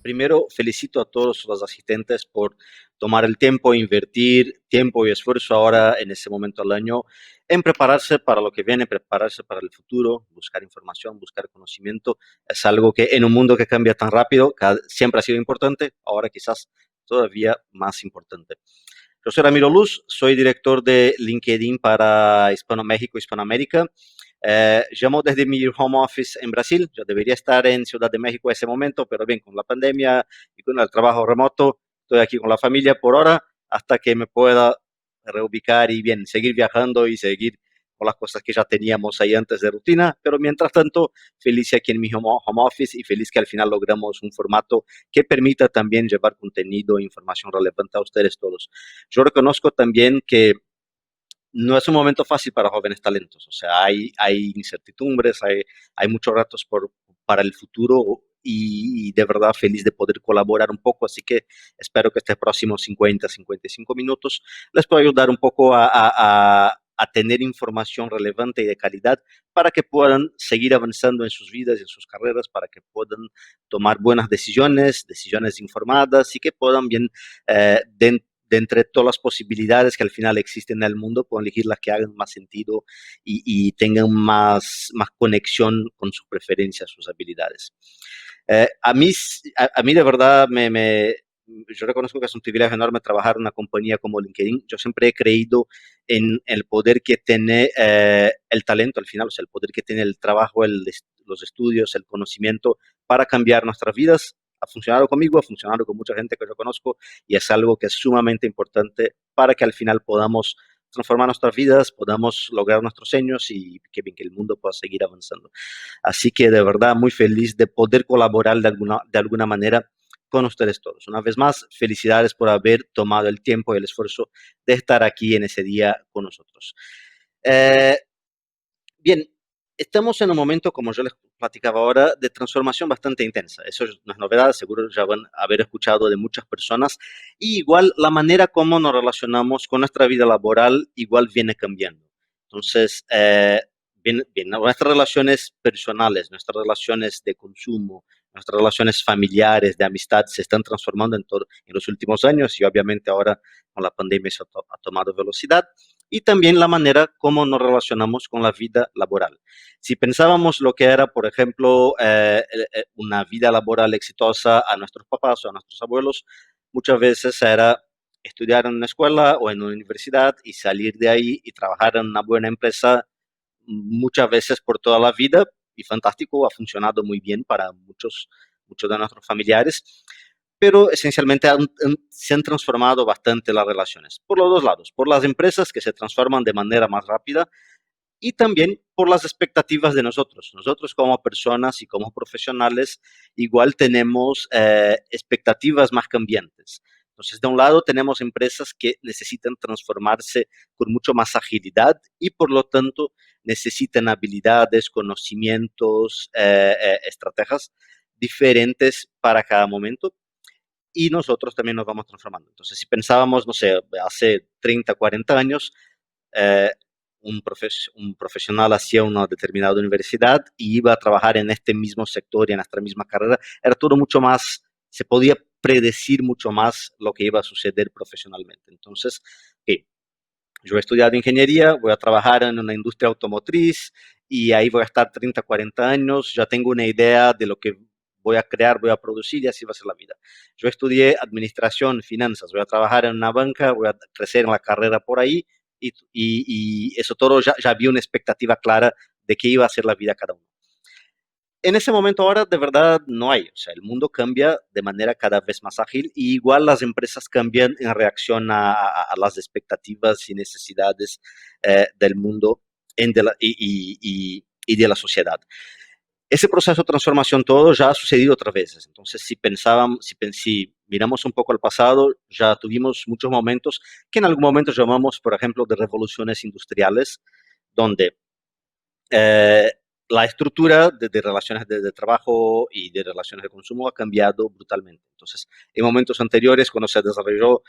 Primero, felicito a todos los asistentes por tomar el tiempo, invertir tiempo y esfuerzo ahora en ese momento del año en prepararse para lo que viene, prepararse para el futuro, buscar información, buscar conocimiento. Es algo que en un mundo que cambia tan rápido, siempre ha sido importante, ahora quizás todavía más importante. Yo soy Ramiro Luz, soy director de LinkedIn para Hispano-México, Hispanoamérica. Llamo desde mi home office en Brasil. Yo debería estar en Ciudad de México en ese momento, pero bien, con la pandemia y con el trabajo remoto, estoy aquí con la familia por ahora hasta que me pueda reubicar y bien, seguir viajando y seguir con las cosas que ya teníamos ahí antes de rutina. Pero mientras tanto, feliz aquí en mi home office y feliz que al final logramos un formato que permita también llevar contenido e información relevante a ustedes todos. Yo reconozco también que no es un momento fácil para jóvenes talentos, o sea, hay incertidumbres, hay muchos retos para el futuro y de verdad feliz de poder colaborar un poco, así que espero que estos próximos 55 minutos les pueda ayudar un poco a tener información relevante y de calidad para que puedan seguir avanzando en sus vidas y en sus carreras, para que puedan tomar buenas decisiones, decisiones informadas y que puedan bien de entre todas las posibilidades que al final existen en el mundo, puedan elegir las que hagan más sentido y tengan más conexión con sus preferencias, sus habilidades. A mí de verdad yo reconozco que es un privilegio enorme trabajar en una compañía como LinkedIn. Yo siempre he creído en el poder que tiene el talento al final, o sea, el poder que tiene el trabajo, los estudios, el conocimiento para cambiar nuestras vidas. Ha funcionado conmigo, ha funcionado con mucha gente que yo conozco y es algo que es sumamente importante para que al final podamos transformar nuestras vidas, podamos lograr nuestros sueños y que el mundo pueda seguir avanzando. Así que de verdad muy feliz de poder colaborar de alguna manera con ustedes todos. Una vez más, felicidades por haber tomado el tiempo y el esfuerzo de estar aquí en ese día con nosotros. Eh, Bien, estamos en un momento, como yo les platicaba ahora, de transformación bastante intensa. Eso no es novedad, seguro ya van a haber escuchado de muchas personas. Y igual la manera como nos relacionamos con nuestra vida laboral igual viene cambiando. Entonces, bien, nuestras relaciones personales, nuestras relaciones de consumo, nuestras relaciones familiares, de amistad, se están transformando en los últimos años y obviamente ahora con la pandemia eso ha tomado velocidad y también la manera como nos relacionamos con la vida laboral. Si pensábamos lo que era, por ejemplo, una vida laboral exitosa a nuestros papás o a nuestros abuelos, muchas veces era estudiar en una escuela o en una universidad y salir de ahí y trabajar en una buena empresa muchas veces por toda la vida y fantástico, ha funcionado muy bien para muchos de nuestros familiares, pero esencialmente se han transformado bastante las relaciones, por los dos lados, por las empresas que se transforman de manera más rápida y también por las expectativas de nosotros. Nosotros como personas y como profesionales igual tenemos expectativas más cambiantes. Entonces, de un lado tenemos empresas que necesitan transformarse con mucho más agilidad y por lo tanto necesitan habilidades, conocimientos, estrategias diferentes para cada momento y nosotros también nos vamos transformando. Entonces, si pensábamos, no sé, hace 30, 40 años, eh, un profesional hacía una determinada universidad y iba a trabajar en este mismo sector y en nuestra misma carrera, era todo mucho más, se podía predecir mucho más lo que iba a suceder profesionalmente. Entonces, okay, yo he estudiado ingeniería, voy a trabajar en una industria automotriz y ahí voy a estar 30, 40 años, ya tengo una idea de lo que voy a crear, voy a producir y así va a ser la vida. Yo estudié administración, finanzas, voy a trabajar en una banca, voy a crecer en la carrera por ahí y eso todo ya había una expectativa clara de qué iba a ser la vida cada uno. En ese momento ahora de verdad no hay, o sea, el mundo cambia de manera cada vez más ágil y igual las empresas cambian en reacción a las expectativas y necesidades del mundo y de la sociedad. Ese proceso de transformación todo ya ha sucedido otras veces. Entonces, si miramos un poco al pasado, ya tuvimos muchos momentos que en algún momento llamamos, por ejemplo, de revoluciones industriales, donde eh, la estructura de relaciones de trabajo y de relaciones de consumo ha cambiado brutalmente. Entonces, en momentos anteriores, cuando se desarrolló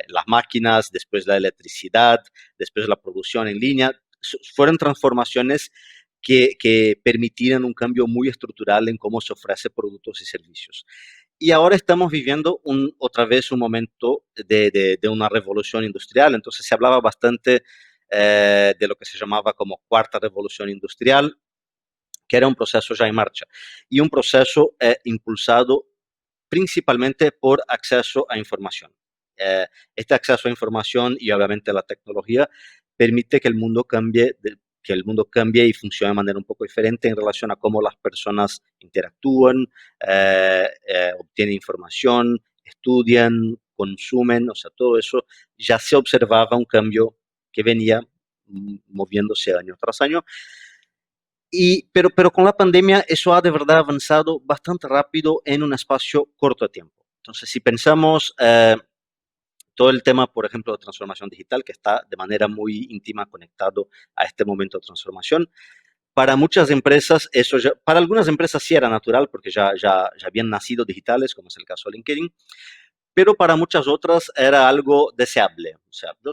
las máquinas, después la electricidad, después la producción en línea, fueron transformaciones que permitieron un cambio muy estructural en cómo se ofrecen productos y servicios. Y ahora estamos viviendo otra vez un momento de una revolución industrial. Entonces se hablaba bastante de lo que se llamaba como cuarta revolución industrial, que era un proceso ya en marcha. Y un proceso impulsado principalmente por acceso a información. Eh, este acceso a información y obviamente la tecnología permite que el mundo cambie, que el mundo cambie y funcione de manera un poco diferente en relación a cómo las personas interactúan, obtienen información, estudian, consumen, o sea, todo eso ya se observaba un cambio que venía moviéndose año tras año. Pero con la pandemia eso ha de verdad avanzado bastante rápido en un espacio corto de tiempo. Entonces, si pensamos todo el tema, por ejemplo, de transformación digital, que está de manera muy íntima conectado a este momento de transformación, para muchas empresas, para algunas empresas sí era natural porque ya habían nacido digitales, como es el caso de LinkedIn, pero para muchas otras era algo deseable. O sea, yo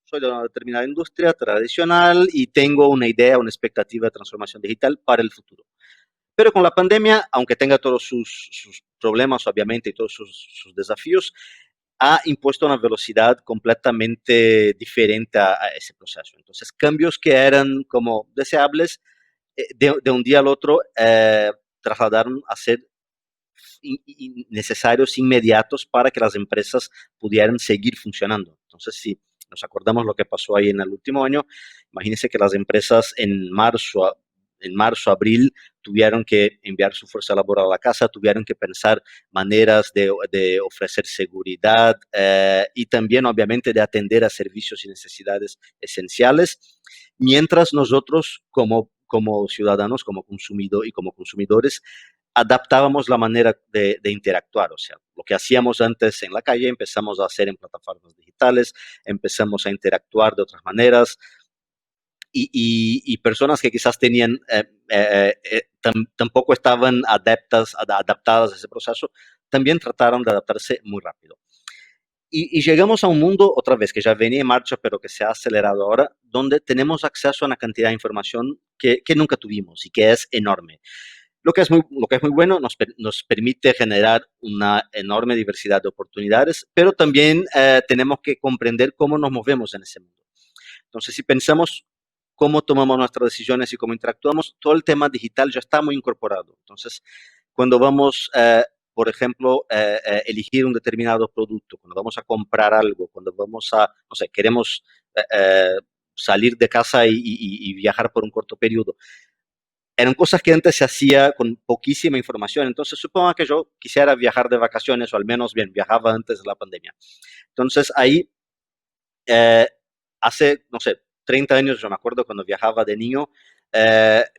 soy de una determinada industria tradicional y tengo una idea, una expectativa de transformación digital para el futuro. Pero con la pandemia, aunque tenga todos sus problemas, obviamente, y todos sus desafíos, ha impuesto una velocidad completamente diferente a ese proceso. Entonces, cambios que eran como deseables, de un día al otro, trasladaron a ser necesarios inmediatos para que las empresas pudieran seguir funcionando. Entonces, si nos acordamos lo que pasó ahí en el último año, imagínense que las empresas en marzo, abril, tuvieron que enviar su fuerza laboral a la casa, tuvieron que pensar maneras de ofrecer seguridad y también, obviamente, de atender a servicios y necesidades esenciales, mientras nosotros, como ciudadanos, como consumidores, adaptábamos la manera de interactuar. O sea, lo que hacíamos antes en la calle, empezamos a hacer en plataformas digitales, empezamos a interactuar de otras maneras y personas que quizás tenían, tampoco estaban adaptadas a ese proceso, también trataron de adaptarse muy rápido. Y llegamos a un mundo, otra vez, que ya venía en marcha, pero que se ha acelerado ahora, donde tenemos acceso a una cantidad de información que nunca tuvimos y que es enorme. Lo que es muy bueno, nos permite generar una enorme diversidad de oportunidades, pero también tenemos que comprender cómo nos movemos en ese mundo. Entonces, si pensamos cómo tomamos nuestras decisiones y cómo interactuamos, todo el tema digital ya está muy incorporado. Entonces, cuando vamos, por ejemplo, elegir un determinado producto, cuando vamos a comprar algo, cuando vamos a, no sé, queremos salir de casa y viajar por un corto periodo, eran cosas que antes se hacía con poquísima información. Entonces, supongo que yo quisiera viajar de vacaciones, o al menos bien, viajaba antes de la pandemia. Entonces, ahí, eh, hace, no sé, 30 años, yo me acuerdo cuando viajaba de niño,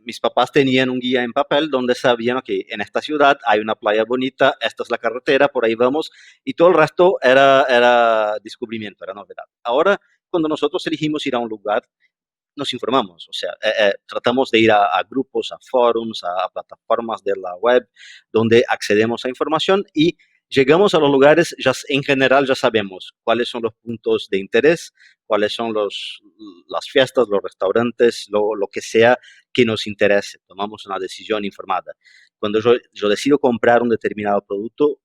mis papás tenían un guía en papel donde sabían que en esta ciudad hay una playa bonita, esta es la carretera, por ahí vamos, y todo el resto era descubrimiento, era novedad. Ahora, cuando nosotros elegimos ir a un lugar, nos informamos, o sea, tratamos de ir a grupos, a forums, a plataformas de la web, donde accedemos a información y llegamos a los lugares, ya, en general ya sabemos cuáles son los puntos de interés, cuáles son las fiestas, los restaurantes, lo que sea que nos interese, tomamos una decisión informada. Cuando yo decido comprar un determinado producto,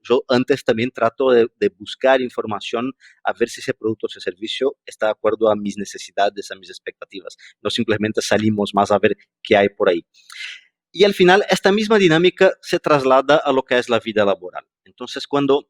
yo antes también trato de buscar información a ver si ese producto o ese servicio está de acuerdo a mis necesidades, a mis expectativas. No simplemente salimos más a ver qué hay por ahí. Y al final, esta misma dinámica se traslada a lo que es la vida laboral. Entonces, cuando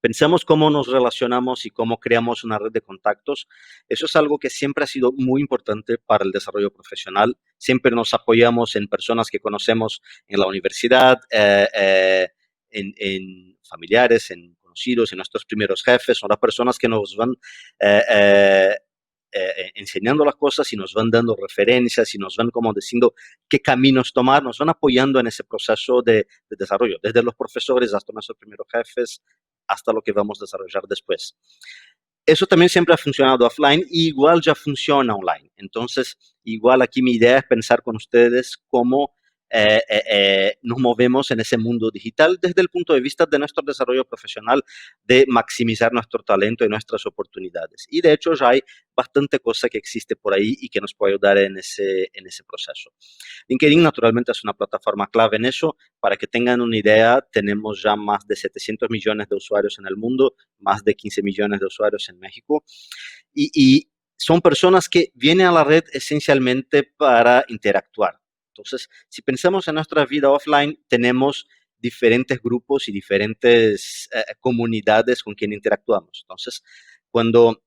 pensamos cómo nos relacionamos y cómo creamos una red de contactos, eso es algo que siempre ha sido muy importante para el desarrollo profesional. Siempre nos apoyamos en personas que conocemos en la universidad, en familiares, en conocidos, en nuestros primeros jefes, son las personas que nos van eh, eh, enseñando las cosas y nos van dando referencias y nos van como diciendo qué caminos tomar, nos van apoyando en ese proceso de desarrollo, desde los profesores hasta nuestros primeros jefes, hasta lo que vamos a desarrollar después. Eso también siempre ha funcionado offline y igual ya funciona online. Entonces, igual aquí mi idea es pensar con ustedes cómo nos movemos en ese mundo digital desde el punto de vista de nuestro desarrollo profesional, de maximizar nuestro talento y nuestras oportunidades. Y de hecho ya hay bastante cosa que existe por ahí y que nos puede ayudar en ese proceso. LinkedIn naturalmente es una plataforma clave en eso. Para que tengan una idea, tenemos ya más de 700 millones de usuarios en el mundo, más de 15 millones de usuarios en México. Y son personas que vienen a la red esencialmente para interactuar. Entonces, si pensamos en nuestra vida offline, tenemos diferentes grupos y diferentes comunidades con quien interactuamos. Entonces, cuando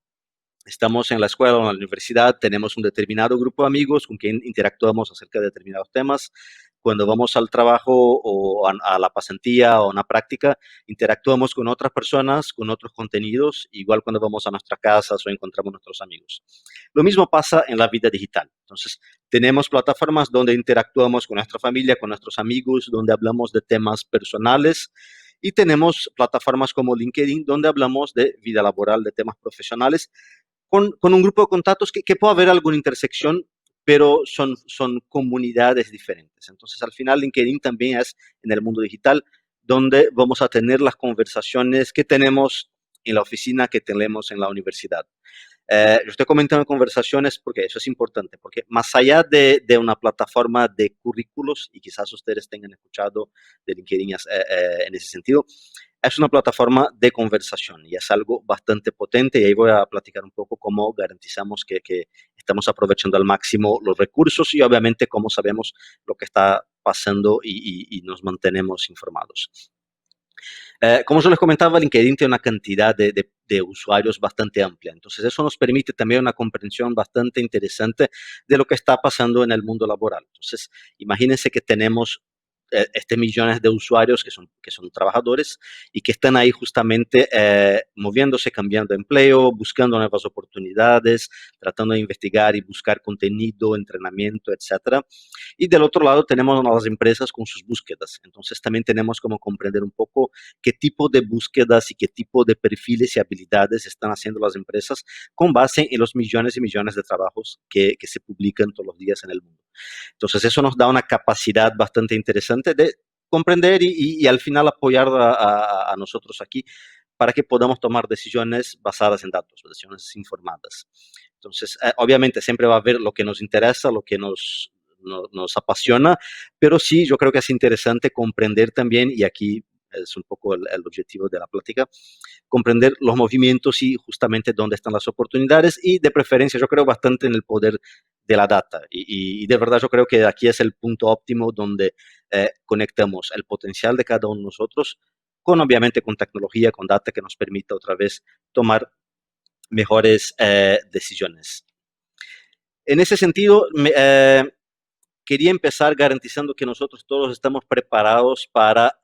estamos en la escuela o en la universidad, tenemos un determinado grupo de amigos con quien interactuamos acerca de determinados temas. Cuando vamos al trabajo o a la pasantía o a una práctica, interactuamos con otras personas, con otros contenidos, igual cuando vamos a nuestras casas o encontramos nuestros amigos. Lo mismo pasa en la vida digital. Entonces, tenemos plataformas donde interactuamos con nuestra familia, con nuestros amigos, donde hablamos de temas personales, y tenemos plataformas como LinkedIn, donde hablamos de vida laboral, de temas profesionales, con un grupo de contactos que puede haber alguna intersección, pero son comunidades diferentes. Entonces, al final, LinkedIn también es en el mundo digital donde vamos a tener las conversaciones que tenemos en la oficina, que tenemos en la universidad. Yo estoy comentando conversaciones porque eso es importante, porque más allá de una plataforma de currículos, y quizás ustedes tengan escuchado de LinkedIn en ese sentido, es una plataforma de conversación y es algo bastante potente, y ahí voy a platicar un poco cómo garantizamos que estamos aprovechando al máximo los recursos y obviamente cómo sabemos lo que está pasando y nos mantenemos informados. Como yo les comentaba, LinkedIn tiene una cantidad de usuarios bastante amplia. Entonces, eso nos permite también una comprensión bastante interesante de lo que está pasando en el mundo laboral. Entonces, imagínense que tenemos millones de usuarios que son trabajadores y que están ahí justamente moviéndose, cambiando de empleo, buscando nuevas oportunidades, tratando de investigar y buscar contenido, entrenamiento, etcétera. Y del otro lado tenemos a las empresas con sus búsquedas. Entonces también tenemos como comprender un poco qué tipo de búsquedas y qué tipo de perfiles y habilidades están haciendo las empresas con base en los millones y millones de trabajos que se publican todos los días en el mundo. Entonces eso nos da una capacidad bastante interesante de comprender y al final apoyar a nosotros aquí para que podamos tomar decisiones basadas en datos, decisiones informadas. Entonces, obviamente siempre va a haber lo que nos interesa, lo que nos apasiona, pero sí, yo creo que es interesante comprender también, y aquí es un poco el objetivo de la plática, comprender los movimientos y justamente dónde están las oportunidades, y de preferencia yo creo bastante en el poder de la data. Y de verdad yo creo que aquí es el punto óptimo donde conectamos el potencial de cada uno de nosotros con obviamente con tecnología, con data que nos permita otra vez tomar mejores decisiones. En ese sentido, quería empezar garantizando que nosotros todos estamos preparados para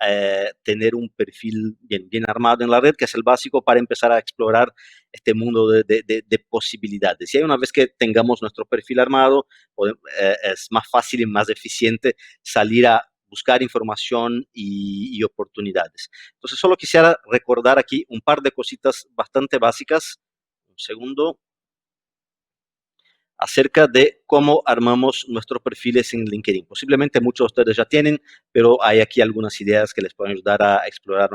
tener un perfil bien armado en la red, que es el básico para empezar a explorar este mundo de posibilidades. Y una vez que tengamos nuestro perfil armado, es más fácil y más eficiente salir a buscar información y oportunidades. Entonces, solo quisiera recordar aquí un par de cositas bastante básicas. Un segundo, acerca de cómo armamos nuestros perfiles en LinkedIn. Posiblemente muchos de ustedes ya tienen, pero hay aquí algunas ideas que les pueden ayudar a explorar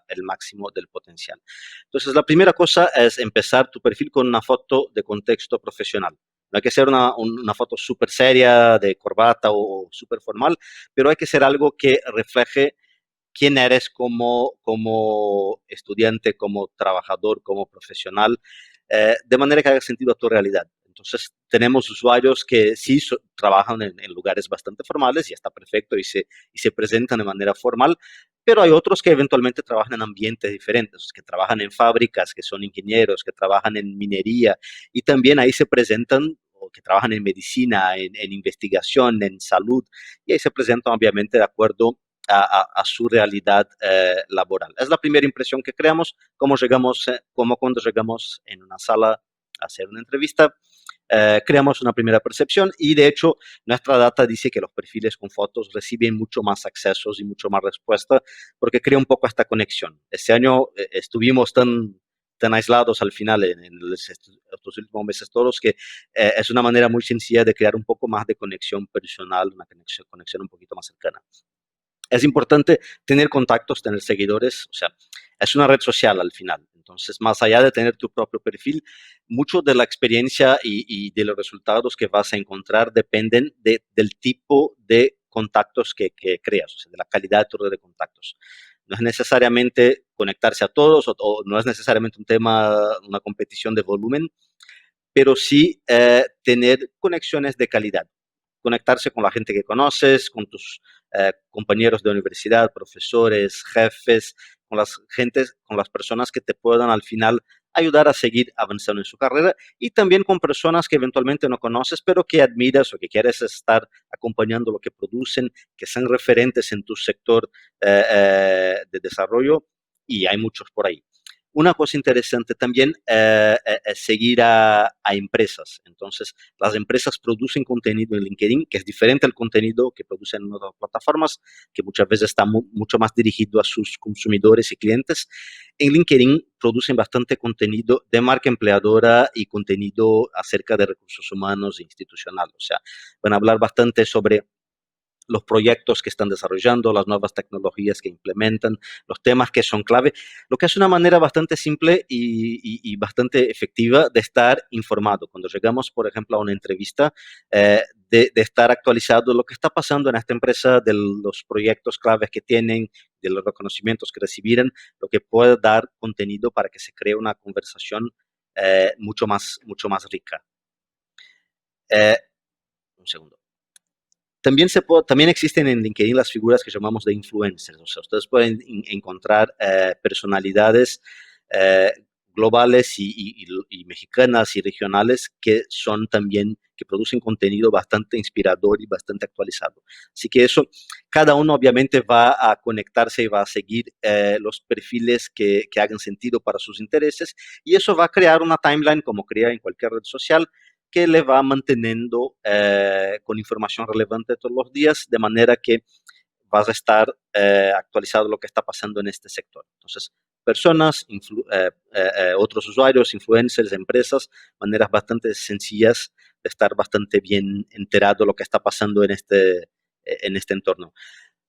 el máximo del potencial. Entonces, la primera cosa es empezar tu perfil con una foto de contexto profesional. No hay que ser una foto súper seria, de corbata o súper formal, pero hay que ser algo que refleje quién eres como estudiante, como trabajador, como profesional, de manera que haga sentido a tu realidad. Entonces, tenemos usuarios que sí trabajan en lugares bastante formales y está perfecto y se presentan de manera formal, pero hay otros que eventualmente trabajan en ambientes diferentes, que trabajan en fábricas, que son ingenieros, que trabajan en minería y también ahí se presentan, o que trabajan en medicina, en investigación, en salud, y ahí se presentan obviamente de acuerdo a su realidad laboral. Es la primera impresión que creamos, como cuando llegamos en una sala a hacer una entrevista, creamos una primera percepción y de hecho nuestra data dice que los perfiles con fotos reciben mucho más accesos y mucho más respuesta porque crea un poco esta conexión. Este año estuvimos tan aislados al final estos últimos meses todos, que es una manera muy sencilla de crear un poco más de conexión personal, una conexión un poquito más cercana. Es importante tener contactos, tener seguidores, o sea, es una red social al final. Entonces, más allá de tener tu propio perfil, mucho de la experiencia y de los resultados que vas a encontrar dependen del tipo de contactos que creas, o sea, de la calidad de tu red de contactos. No es necesariamente conectarse a todos o no es necesariamente un tema, una competición de volumen, pero sí tener conexiones de calidad, conectarse con la gente que conoces, con tus compañeros de universidad, profesores, jefes, con las personas que te puedan al final ayudar a seguir avanzando en su carrera y también con personas que eventualmente no conoces, pero que admiras o que quieres estar acompañando lo que producen, que sean referentes en tu sector de desarrollo y hay muchos por ahí. Una cosa interesante también es seguir a empresas. Entonces, las empresas producen contenido en LinkedIn que es diferente al contenido que producen en otras plataformas, que muchas veces está mucho más dirigido a sus consumidores y clientes. En LinkedIn producen bastante contenido de marca empleadora y contenido acerca de recursos humanos e institucional. O sea, van a hablar bastante sobre los proyectos que están desarrollando, las nuevas tecnologías que implementan, los temas que son clave, lo que es una manera bastante simple y bastante efectiva de estar informado. Cuando llegamos, por ejemplo, a una entrevista, de estar actualizado de lo que está pasando en esta empresa, de los proyectos claves que tienen, de los reconocimientos que recibieron, lo que puede dar contenido para que se cree una conversación mucho más rica. Eh, un segundo. También existen en LinkedIn las figuras que llamamos de influencers. O sea, ustedes pueden encontrar personalidades eh, globales y mexicanas y regionales que son también, que producen contenido bastante inspirador y bastante actualizado. Así que eso, cada uno obviamente va a conectarse y va a seguir los perfiles que hagan sentido para sus intereses y eso va a crear una timeline como crea en cualquier red social que le va manteniendo con información relevante todos los días, de manera que vas a estar actualizado lo que está pasando en este sector. Entonces, personas, otros usuarios, influencers, empresas, maneras bastante sencillas de estar bastante bien enterado de lo que está pasando en este entorno.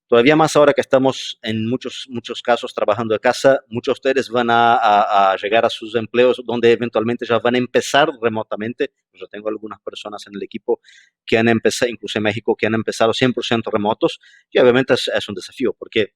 Todavía más ahora que estamos en muchos casos trabajando de casa, muchos de ustedes van a llegar a sus empleos donde eventualmente ya van a empezar remotamente. Yo tengo algunas personas en el equipo que han empezado, incluso en México, que han empezado 100% remotos y obviamente es un desafío porque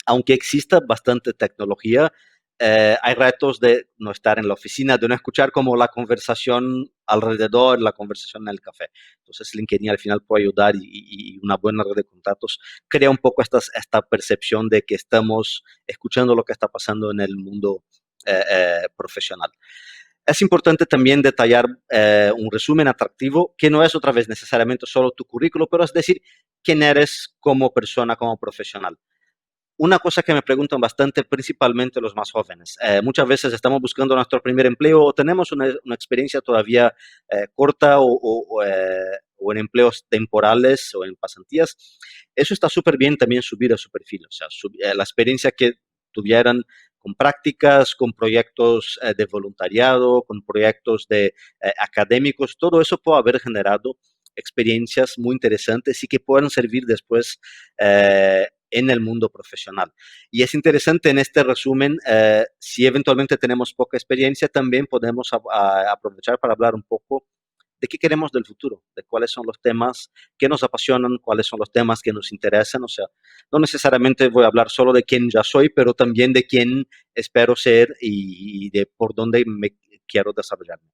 aunque exista bastante tecnología, hay retos de no estar en la oficina, de no escuchar como la conversación alrededor, la conversación en el café. Entonces, LinkedIn al final puede ayudar y una buena red de contactos crea un poco esta percepción de que estamos escuchando lo que está pasando en el mundo profesional. Es importante también detallar un resumen atractivo que no es otra vez necesariamente solo tu currículo, pero es decir, quién eres como persona, como profesional. Una cosa que me preguntan bastante, principalmente los más jóvenes. Muchas veces estamos buscando nuestro primer empleo o tenemos una experiencia todavía corta o en empleos temporales o en pasantías. Eso está súper bien también subir a su perfil. O sea, la experiencia que tuvieran con prácticas, con proyectos de voluntariado, con proyectos académicos, todo eso puede haber generado experiencias muy interesantes y que puedan servir después en el mundo profesional. Y es interesante en este resumen, si eventualmente tenemos poca experiencia, también podemos aprovechar para hablar un poco de qué queremos del futuro, de cuáles son los temas que nos apasionan, cuáles son los temas que nos interesan. O sea, no necesariamente voy a hablar solo de quién ya soy, pero también de quién espero ser y de por dónde me quiero desarrollarme.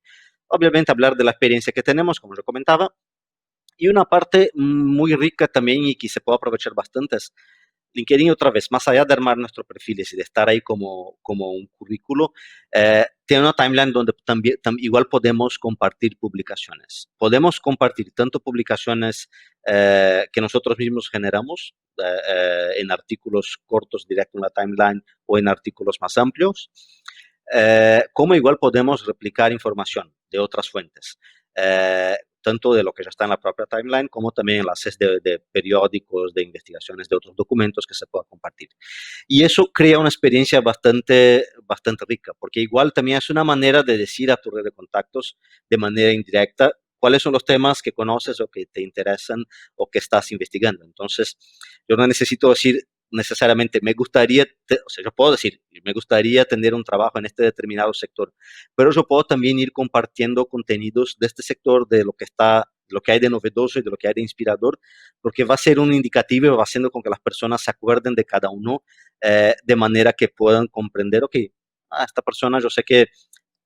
Obviamente hablar de la experiencia que tenemos, como yo comentaba, y una parte muy rica también y que se puede aprovechar bastante es LinkedIn otra vez, más allá de armar nuestros perfiles y de estar ahí como un currículo, tiene una timeline donde también igual podemos compartir publicaciones. Podemos compartir tanto publicaciones que nosotros mismos generamos en artículos cortos directo en la timeline o en artículos más amplios, como igual podemos replicar información de otras fuentes. tanto de lo que ya está en la propia timeline como también enlaces de periódicos, de investigaciones, de otros documentos que se pueda compartir. Y eso crea una experiencia bastante rica, porque igual también es una manera de decir a tu red de contactos de manera indirecta cuáles son los temas que conoces o que te interesan o que estás investigando. Entonces, yo no necesito decir necesariamente, o sea, yo puedo decir, me gustaría tener un trabajo en este determinado sector, pero yo puedo también ir compartiendo contenidos de este sector, de lo que hay de novedoso y de lo que hay de inspirador, porque va a ser un indicativo y va haciendo con que las personas se acuerden de cada uno de manera que puedan comprender, ok, esta persona yo sé que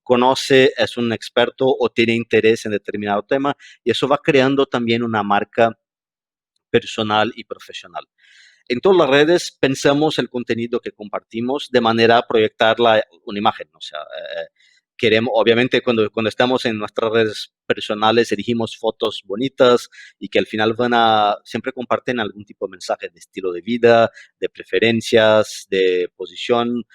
conoce, es un experto o tiene interés en determinado tema, y eso va creando también una marca personal y profesional. En todas las redes pensamos el contenido que compartimos de manera a proyectarla una imagen. O sea, queremos, obviamente, cuando estamos en nuestras redes personales, elegimos fotos bonitas y que al final siempre comparten algún tipo de mensaje de estilo de vida, de preferencias, de posición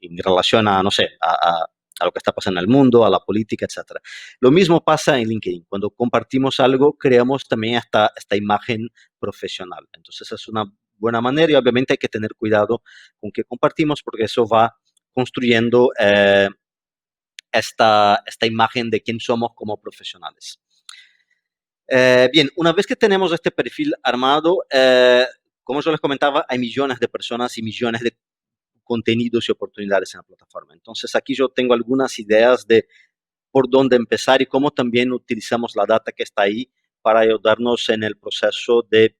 en relación a, no sé, a lo que está pasando en el mundo, a la política, etcétera. Lo mismo pasa en LinkedIn. Cuando compartimos algo, creamos también esta imagen profesional. Entonces es una buena manera y obviamente hay que tener cuidado con qué compartimos porque eso va construyendo esta imagen de quién somos como profesionales. Bien, una vez que tenemos este perfil armado, como yo les comentaba, hay millones de personas y millones de contenidos y oportunidades en la plataforma. Entonces aquí yo tengo algunas ideas de por dónde empezar y cómo también utilizamos la data que está ahí para ayudarnos en el proceso de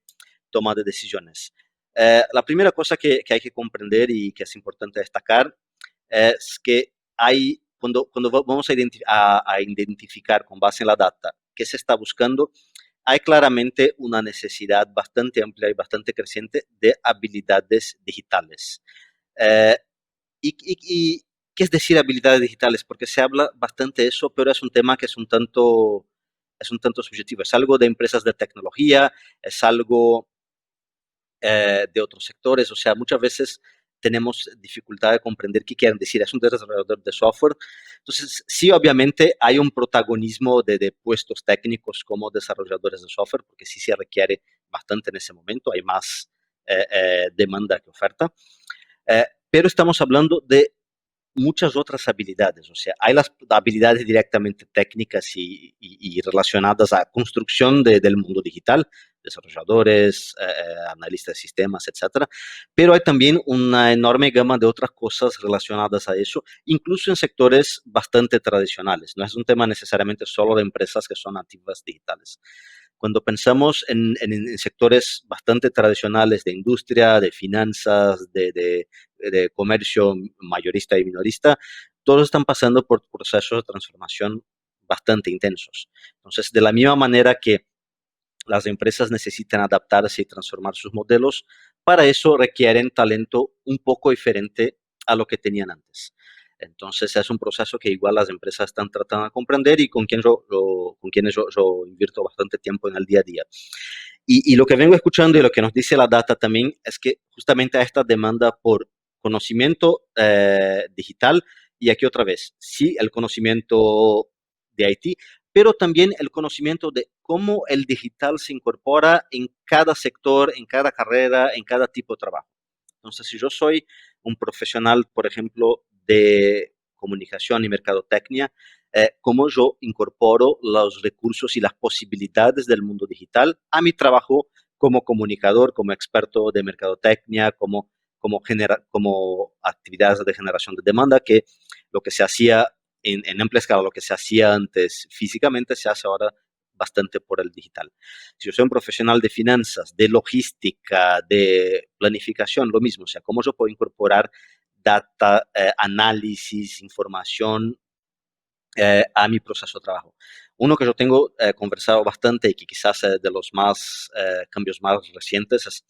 toma de decisiones. La primera cosa que hay que comprender y que es importante destacar es que cuando vamos a identificar con base en la data qué se está buscando, hay claramente una necesidad bastante amplia y bastante creciente de habilidades digitales. Eh, y ¿qué es decir habilidades digitales? Porque se habla bastante de eso, pero es un tema que es un tanto subjetivo. Es algo de empresas de tecnología, es algo de otros sectores. O sea, muchas veces tenemos dificultad de comprender qué quieren decir. Es un desarrollador de software. Entonces, sí, obviamente hay un protagonismo de puestos técnicos como desarrolladores de software, porque sí se requiere bastante en ese momento. Hay más demanda que oferta. Pero estamos hablando de muchas otras habilidades. O sea, hay las habilidades directamente técnicas y relacionadas a construcción del mundo digital, desarrolladores, analistas de sistemas, etcétera. Pero hay también una enorme gama de otras cosas relacionadas a eso, incluso en sectores bastante tradicionales. No es un tema necesariamente solo de empresas que son nativas digitales. Cuando pensamos en sectores bastante tradicionales de industria, de finanzas, de comercio mayorista y minorista, todos están pasando por procesos de transformación bastante intensos. Entonces, de la misma manera que las empresas necesitan adaptarse y transformar sus modelos, para eso requieren talento un poco diferente a lo que tenían antes. Entonces es un proceso que igual las empresas están tratando de comprender y con quienes yo invierto bastante tiempo en el día a día. Y lo que vengo escuchando y lo que nos dice la data también es que justamente a esta demanda por conocimiento digital, y aquí otra vez, sí, el conocimiento de IT, pero también el conocimiento de cómo el digital se incorpora en cada sector, en cada carrera, en cada tipo de trabajo. Entonces, si yo soy un profesional, por ejemplo, de comunicación y mercadotecnia, cómo yo incorporo los recursos y las posibilidades del mundo digital a mi trabajo como comunicador, como experto de mercadotecnia, como actividades de generación de demanda, que lo que se hacía en amplia escala, lo que se hacía antes físicamente, se hace ahora bastante por el digital. Si yo soy un profesional de finanzas, de logística, de planificación, lo mismo, o sea, cómo yo puedo incorporar data, análisis, información a mi proceso de trabajo. Uno que yo tengo conversado bastante y que quizás es de los cambios más recientes es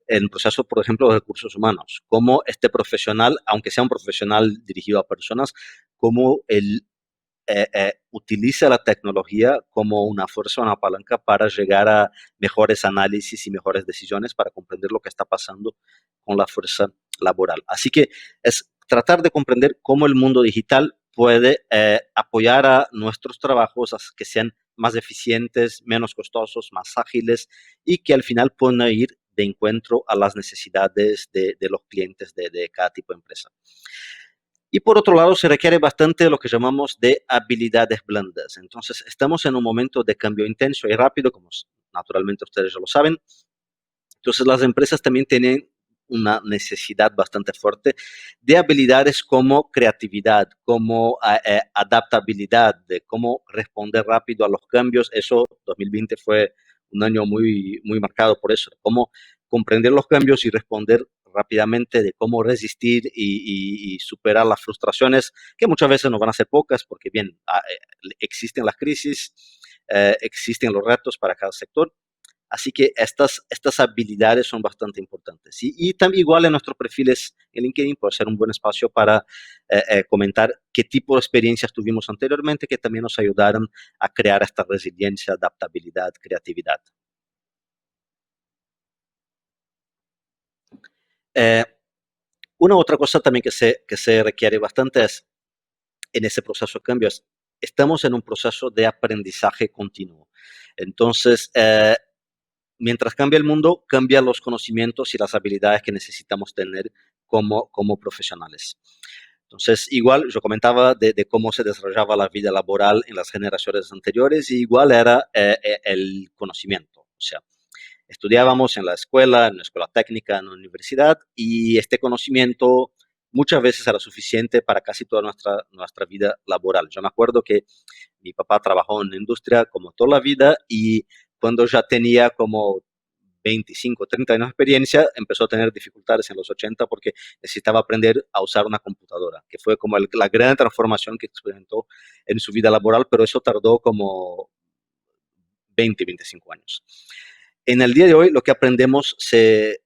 el proceso, por ejemplo, de recursos humanos. Cómo este profesional, aunque sea un profesional dirigido a personas, cómo él utiliza la tecnología como una fuerza, una palanca para llegar a mejores análisis y mejores decisiones para comprender lo que está pasando con la fuerza laboral. Así que es tratar de comprender cómo el mundo digital puede apoyar a nuestros trabajos a que sean más eficientes, menos costosos, más ágiles y que al final puedan ir de encuentro a las necesidades de los clientes de cada tipo de empresa. Y por otro lado, se requiere bastante lo que llamamos de habilidades blandas. Entonces, estamos en un momento de cambio intenso y rápido, como naturalmente ustedes ya lo saben. Entonces, las empresas también tienen una necesidad bastante fuerte de habilidades como creatividad, como adaptabilidad, de cómo responder rápido a los cambios. Eso, 2020 fue un año muy, muy marcado por eso, cómo comprender los cambios y responder rápidamente, de cómo resistir y superar las frustraciones, que muchas veces no van a ser pocas, porque bien, existen las crisis, existen los retos para cada sector. Así que estas habilidades son bastante importantes. Y también igual en nuestros perfiles en LinkedIn puede ser un buen espacio para comentar qué tipo de experiencias tuvimos anteriormente que también nos ayudaron a crear esta resiliencia, adaptabilidad, creatividad. Eh, una otra cosa también que se requiere bastante es, en ese proceso de cambios, estamos en un proceso de aprendizaje continuo. Entonces, mientras cambia el mundo, cambian los conocimientos y las habilidades que necesitamos tener como profesionales. Entonces, igual yo comentaba de cómo se desarrollaba la vida laboral en las generaciones anteriores, y igual era el conocimiento. O sea, estudiábamos en la escuela técnica, en la universidad, y este conocimiento muchas veces era suficiente para casi toda nuestra vida laboral. Yo me acuerdo que mi papá trabajó en la industria como toda la vida, y cuando ya tenía como 25, 30 años de experiencia, empezó a tener dificultades en los 80 porque necesitaba aprender a usar una computadora, que fue como la gran transformación que experimentó en su vida laboral, pero eso tardó como 20, 25 años. En el día de hoy, lo que aprendemos se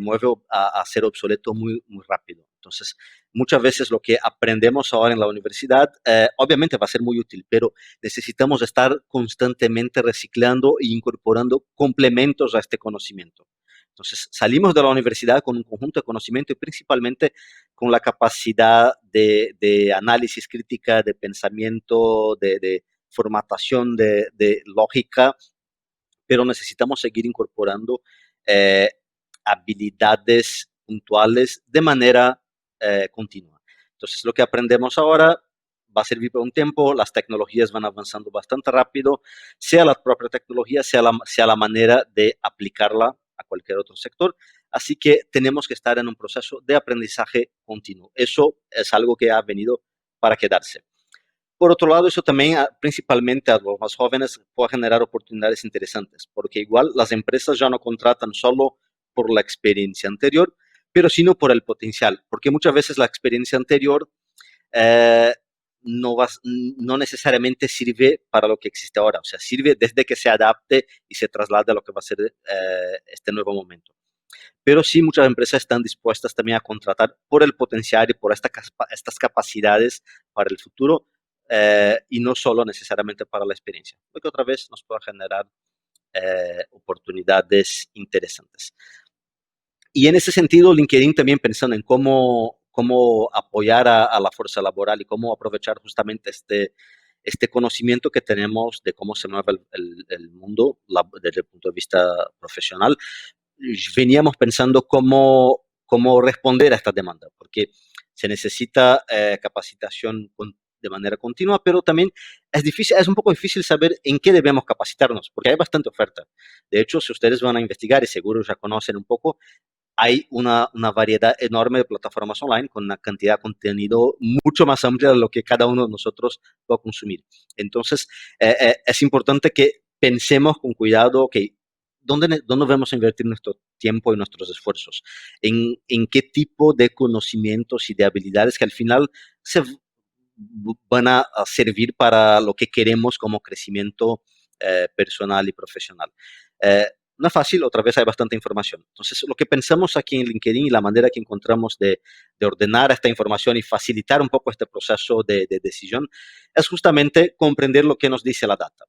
mueve a ser obsoleto muy, muy rápido. Entonces, muchas veces lo que aprendemos ahora en la universidad, obviamente va a ser muy útil, pero necesitamos estar constantemente reciclando e incorporando complementos a este conocimiento. Entonces, salimos de la universidad con un conjunto de conocimiento y principalmente con la capacidad de análisis crítica, de pensamiento, de formatación de lógica, pero necesitamos seguir incorporando eh, habilidades puntuales de manera continua. Entonces, lo que aprendemos ahora va a servir por un tiempo, las tecnologías van avanzando bastante rápido, sea la propia tecnología, sea la manera de aplicarla a cualquier otro sector. Así que tenemos que estar en un proceso de aprendizaje continuo. Eso es algo que ha venido para quedarse. Por otro lado, eso también principalmente a los más jóvenes puede generar oportunidades interesantes, porque igual las empresas ya no contratan solo por la experiencia anterior, pero sino por el potencial, porque muchas veces la experiencia anterior eh, no necesariamente sirve para lo que existe ahora, o sea, sirve desde que se adapte y se traslade a lo que va a ser este nuevo momento. Pero sí, muchas empresas están dispuestas también a contratar por el potencial y por estas capacidades para el futuro, y no solo necesariamente para la experiencia, lo que otra vez nos puede generar oportunidades interesantes. Y en ese sentido, LinkedIn también pensando en cómo apoyar a la fuerza laboral y cómo aprovechar justamente este conocimiento que tenemos de cómo se mueve el mundo desde el punto de vista profesional, veníamos pensando cómo responder a esta demanda, porque se necesita capacitación de manera continua, pero también es un poco difícil saber en qué debemos capacitarnos, porque hay bastante oferta. De hecho, si ustedes van a investigar, y seguro ya conocen un poco, hay una variedad enorme de plataformas online con una cantidad de contenido mucho más amplia de lo que cada uno de nosotros va a consumir. Entonces, es importante que pensemos con cuidado, que ¿dónde vamos a invertir nuestro tiempo y nuestros esfuerzos? ¿En qué tipo de conocimientos y de habilidades que al final se van a servir para lo que queremos como crecimiento personal y profesional? Eh, no es fácil, otra vez hay bastante información. Entonces, lo que pensamos aquí en LinkedIn y la manera que encontramos de ordenar esta información y facilitar un poco este proceso de decisión es justamente comprender lo que nos dice la data.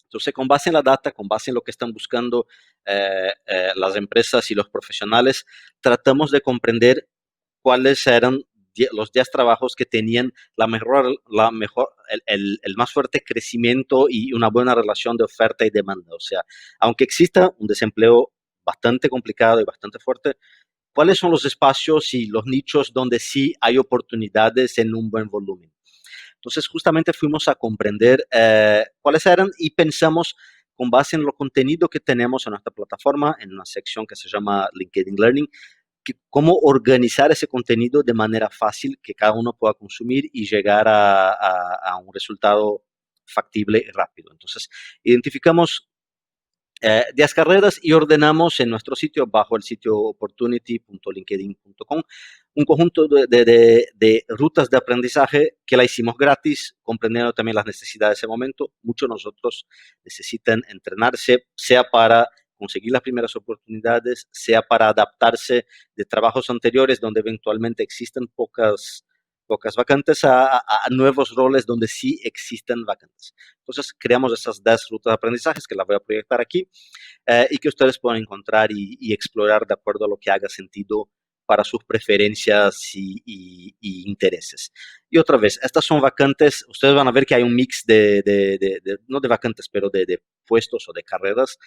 Entonces, con base en la data, con base en lo que están buscando las empresas y los profesionales, tratamos de comprender cuáles eran los 10 trabajos que tenían el más fuerte crecimiento y una buena relación de oferta y demanda. O sea, aunque exista un desempleo bastante complicado y bastante fuerte, ¿cuáles son los espacios y los nichos donde sí hay oportunidades en un buen volumen? Entonces, justamente fuimos a comprender cuáles eran y pensamos con base en lo contenido que tenemos en nuestra plataforma, en una sección que se llama LinkedIn Learning, cómo organizar ese contenido de manera fácil que cada uno pueda consumir y llegar a un resultado factible y rápido. Entonces, identificamos 10 carreras y ordenamos en nuestro sitio, bajo el sitio opportunity.linkedin.com, un conjunto de rutas de aprendizaje que la hicimos gratis, comprendiendo también las necesidades de ese momento. Muchos de nosotros necesitan entrenarse, sea para conseguir las primeras oportunidades, sea para adaptarse de trabajos anteriores donde eventualmente existen pocas vacantes a nuevos roles donde sí existen vacantes. Entonces, creamos esas 10 rutas de aprendizajes que las voy a proyectar aquí y que ustedes puedan encontrar y explorar de acuerdo a lo que haga sentido para sus preferencias y intereses. Y otra vez, estas son vacantes, ustedes van a ver que hay un mix no de vacantes, pero de puestos o de carreras.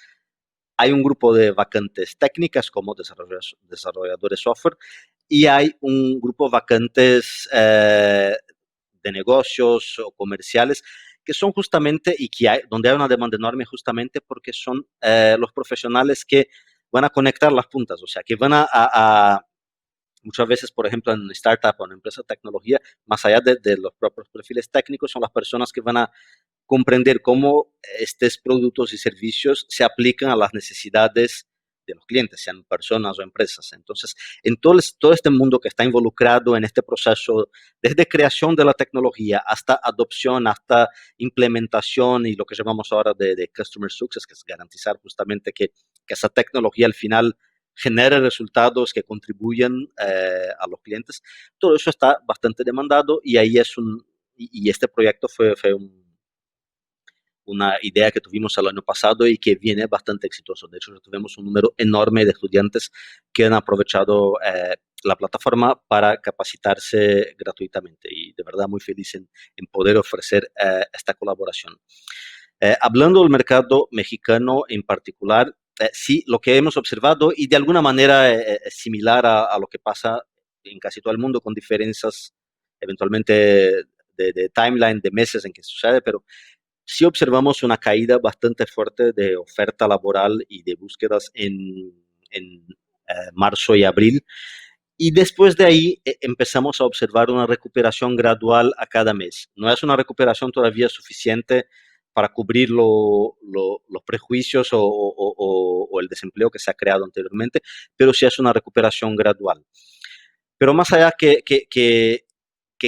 Hay un grupo de vacantes técnicas como desarrolladores software y hay un grupo de vacantes de negocios o comerciales que son justamente y que donde hay una demanda enorme justamente porque son los profesionales que van a conectar las puntas, o sea, que van a muchas veces, por ejemplo, en una startup o en una empresa de tecnología, más allá de los propios perfiles técnicos, son las personas que van a comprender cómo estos productos y servicios se aplican a las necesidades de los clientes, sean personas o empresas. Entonces, en todo este mundo que está involucrado en este proceso, desde creación de la tecnología hasta adopción, hasta implementación y lo que llamamos ahora de Customer Success, que es garantizar justamente que esa tecnología al final genere resultados que contribuyan a los clientes, todo eso está bastante demandado y ahí y este proyecto fue una idea que tuvimos el año pasado y que viene bastante exitoso. De hecho, tuvimos un número enorme de estudiantes que han aprovechado la plataforma para capacitarse gratuitamente y de verdad muy feliz en poder ofrecer esta colaboración. Hablando del mercado mexicano en particular, sí, lo que hemos observado y de alguna manera similar a lo que pasa en casi todo el mundo con diferencias eventualmente de timeline, de meses en que sucede, pero sí observamos una caída bastante fuerte de oferta laboral y de búsquedas en marzo y abril. Y después de ahí empezamos a observar una recuperación gradual a cada mes. No es una recuperación todavía suficiente para cubrir los prejuicios o el desempleo que se ha creado anteriormente, pero sí es una recuperación gradual. Pero más allá que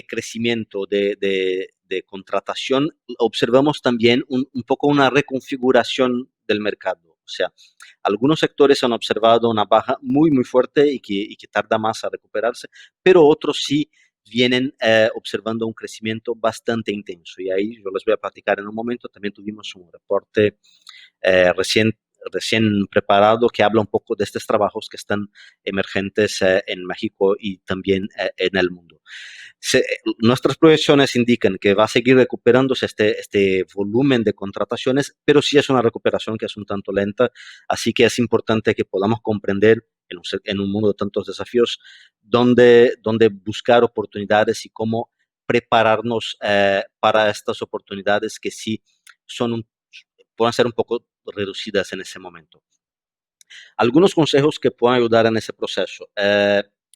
crecimiento de contratación, observamos también un poco una reconfiguración del mercado. O sea, algunos sectores han observado una baja muy, muy fuerte y que tarda más a recuperarse, pero otros sí vienen observando un crecimiento bastante intenso. Y ahí yo les voy a platicar en un momento. También tuvimos un reporte recién preparado que habla un poco de estos trabajos que están emergentes en México y también en el mundo. Nuestras proyecciones indican que va a seguir recuperándose este volumen de contrataciones, pero sí es una recuperación que es un tanto lenta, así que es importante que podamos comprender en un mundo de tantos desafíos dónde buscar oportunidades y cómo prepararnos para estas oportunidades que sí puedan ser un poco reducidas en ese momento. Algunos consejos que pueden ayudar en ese proceso.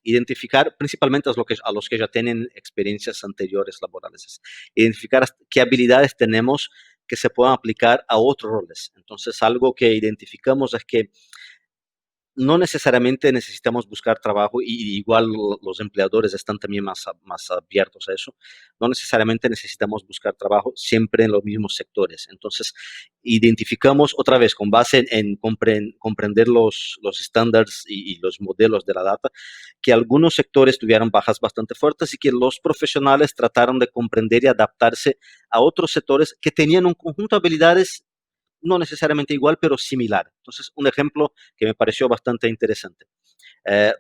Identificar principalmente a los que ya tienen experiencias anteriores laborales. Identificar qué habilidades tenemos que se puedan aplicar a otros roles. Entonces, algo que identificamos es que no necesariamente necesitamos buscar trabajo y igual los empleadores están también más abiertos a eso. No necesariamente necesitamos buscar trabajo siempre en los mismos sectores. Entonces, identificamos otra vez con base en comprender los estándares y los modelos de la data, que algunos sectores tuvieron bajas bastante fuertes y que los profesionales trataron de comprender y adaptarse a otros sectores que tenían un conjunto de habilidades no necesariamente igual, pero similar. Entonces, un ejemplo que me pareció bastante interesante.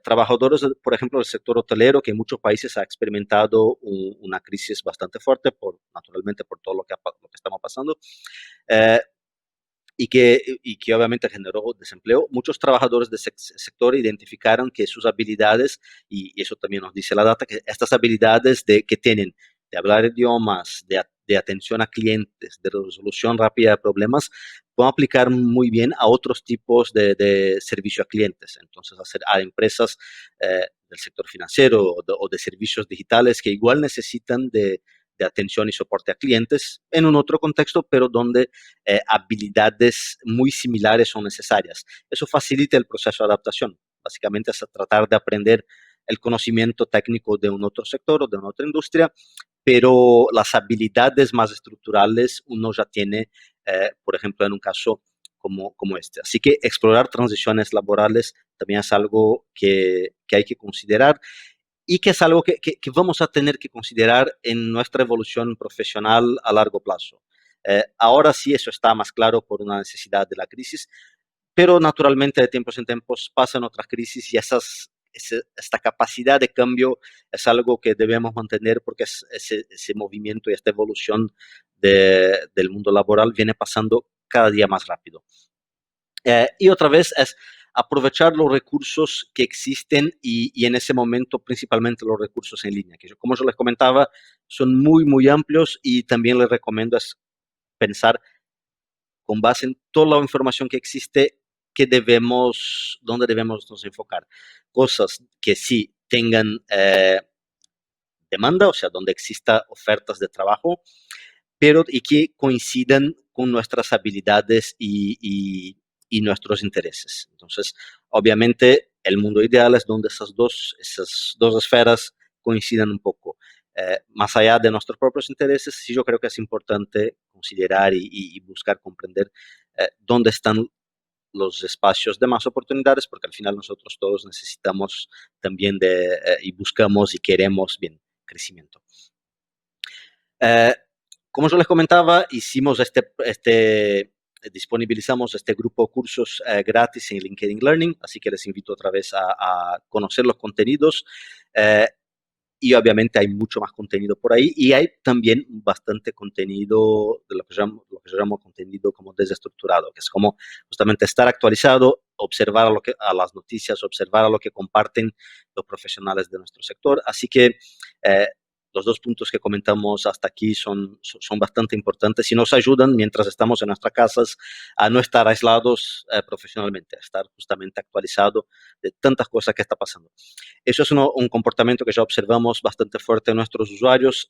Trabajadores, por ejemplo, del sector hotelero, que en muchos países ha experimentado una crisis bastante fuerte, naturalmente por todo lo que estamos pasando. Eh, y que obviamente generó desempleo. Muchos trabajadores del sector identificaron que sus habilidades, y eso también nos dice la data, que estas habilidades que tienen de hablar idiomas, de atención a clientes, de resolución rápida de problemas, pueden aplicar muy bien a otros tipos de servicio a clientes. Entonces, a empresas del sector financiero o de servicios digitales que igual necesitan de atención y soporte a clientes en un otro contexto, pero donde habilidades muy similares son necesarias. Eso facilita el proceso de adaptación. Básicamente es tratar de aprender el conocimiento técnico de un otro sector o de una otra industria, pero las habilidades más estructurales uno ya tiene, por ejemplo, en un caso como este. Así que explorar transiciones laborales también es algo que hay que considerar y que es algo que vamos a tener que considerar en nuestra evolución profesional a largo plazo. Ahora sí eso está más claro por una necesidad de la crisis, pero naturalmente de tiempos en tiempos pasan otras crisis y esta capacidad de cambio es algo que debemos mantener porque ese movimiento y esta evolución del mundo laboral viene pasando cada día más rápido. Y otra vez es aprovechar los recursos que existen y en ese momento principalmente los recursos en línea, que como yo les comentaba, son muy, muy amplios y también les recomiendo es pensar con base en toda la información que existe, dónde debemos nos enfocar. Cosas que sí tengan demanda, o sea, donde exista ofertas de trabajo, pero y que coincidan con nuestras habilidades y nuestros intereses. Entonces, obviamente, el mundo ideal es donde esas dos esferas coincidan un poco. Más allá de nuestros propios intereses, sí yo creo que es importante considerar y buscar comprender dónde están los espacios de más oportunidades, porque al final nosotros todos necesitamos también y buscamos y queremos bien crecimiento. Eh, como yo les comentaba, disponibilizamos este grupo de cursos gratis en LinkedIn Learning, así que les invito otra vez a conocer los contenidos. Eh, y obviamente hay mucho más contenido por ahí y hay también bastante contenido de lo que yo llamo contenido como desestructurado, que es como justamente estar actualizado, observar a las noticias, observar a lo que comparten los profesionales de nuestro sector. Así que los dos puntos que comentamos hasta aquí son bastante importantes y nos ayudan mientras estamos en nuestras casas a no estar aislados profesionalmente, a estar justamente actualizado de tantas cosas que está pasando. Eso es un comportamiento que ya observamos bastante fuerte en nuestros usuarios.